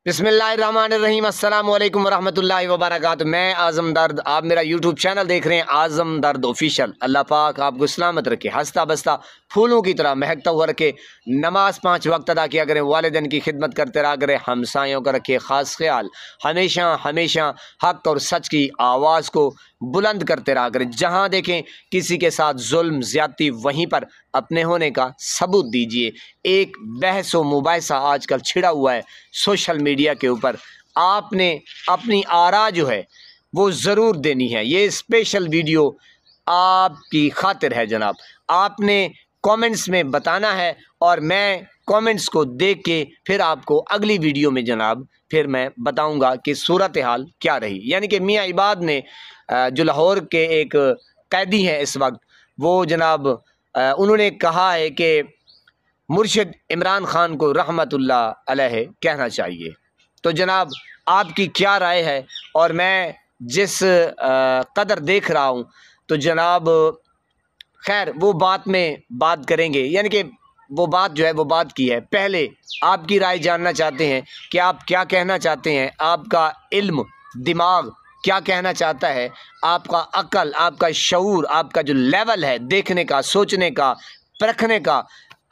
बिस्मिल्लाहिर्रहमानिर्रहीम अस्सलाम वालेकुम वरहमतुल्लाहि वबरकातुहू। मैं आज़म दर्द, आप मेरा यूट्यूब चैनल देख रहे हैं आज़म दर्द ऑफिशियल। अल्लाह पाक आपको सलामत रखे, हंसता बसता फूलों की तरह महकता हुआ रखे। नमाज 5 वक्त अदा किया करें, वालिदैन की खिदमत करते रहा करें, हमसायों का रखे ख़ास ख्याल। हमेशा हमेशा हक़ और सच की आवाज़ को बुलंद करते रहा करें। जहाँ देखें किसी के साथ जुल्म ज़्यादती, वहीं पर अपने होने का सबूत दीजिए। एक बहस व मुबाहिसा आजकल छिड़ा हुआ है सोशल मीडिया के ऊपर। आपने अपनी आरा जो है वो ज़रूर देनी है। ये स्पेशल वीडियो आपकी खातिर है जनाब। आपने कमेंट्स में बताना है और मैं कमेंट्स को देख के फिर आपको अगली वीडियो में जनाब फिर मैं बताऊंगा कि सूरत हाल क्या रही। यानी कि मियाँ इबाद ने जो लाहौर के एक कैदी हैं इस वक्त, वो जनाब उन्होंने कहा है कि मुर्शिद इमरान खान को रहमतुल्लाह अलैह कहना चाहिए। तो जनाब आपकी क्या राय है? और मैं जिस कदर देख रहा हूँ तो जनाब खैर वो बात में बात करेंगे। यानी कि वो बात जो है वो बात की है। पहले आपकी राय जानना चाहते हैं कि आप क्या कहना चाहते हैं, आपका इल्म दिमाग क्या कहना चाहता है, आपका अक्ल, आपका शऊर, आपका जो लेवल है देखने का, सोचने का, परखने का।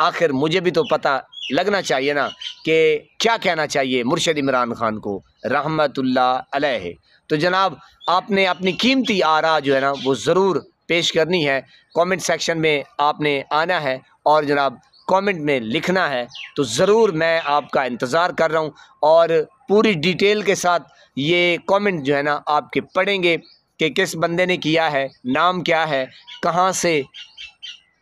आखिर मुझे भी तो पता लगना चाहिए ना कि क्या कहना चाहिए मुर्शिद इमरान खान को रहमतुल्लाह अलैह। तो जनाब आपने अपनी कीमती आरा जो है ना वो ज़रूर पेश करनी है। कमेंट सेक्शन में आपने आना है और जनाब कमेंट में लिखना है। तो ज़रूर मैं आपका इंतज़ार कर रहा हूँ और पूरी डिटेल के साथ ये कमेंट जो है ना आपके पढ़ेंगे कि किस बंदे ने किया है, नाम क्या है, कहाँ से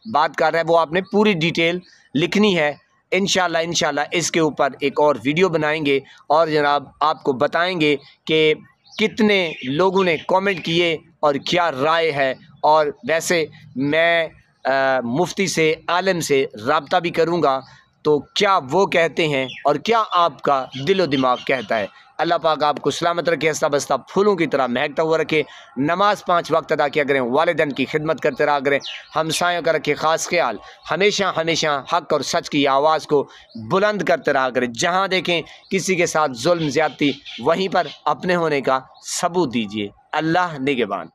बात कर रहा है, वो आपने पूरी डिटेल लिखनी है। इंशाल्लाह इसके ऊपर एक और वीडियो बनाएंगे और जनाब आपको बताएंगे कि कितने लोगों ने कमेंट किए और क्या राय है। और वैसे मैं मुफ्ती से, आलिम से रब्ता भी करूँगा तो क्या वो कहते हैं और क्या आपका दिलो दिमाग कहता है। अल्लाह पाक आपको सलामत रखे, हंसता बसता फूलों की तरह महकता हुआ रखे। नमाज 5 वक्त अदा किया करें, वालिदैन की खिदमत करते रहा करें, हमसायों का रखे ख़ास ख्याल। हमेशा हमेशा हक़ और सच की आवाज़ को बुलंद करते रहा करें। जहाँ देखें किसी के साथ जुल्म ज़्यादती, वहीं पर अपने होने का सबूत दीजिए। अल्लाह निगहबान।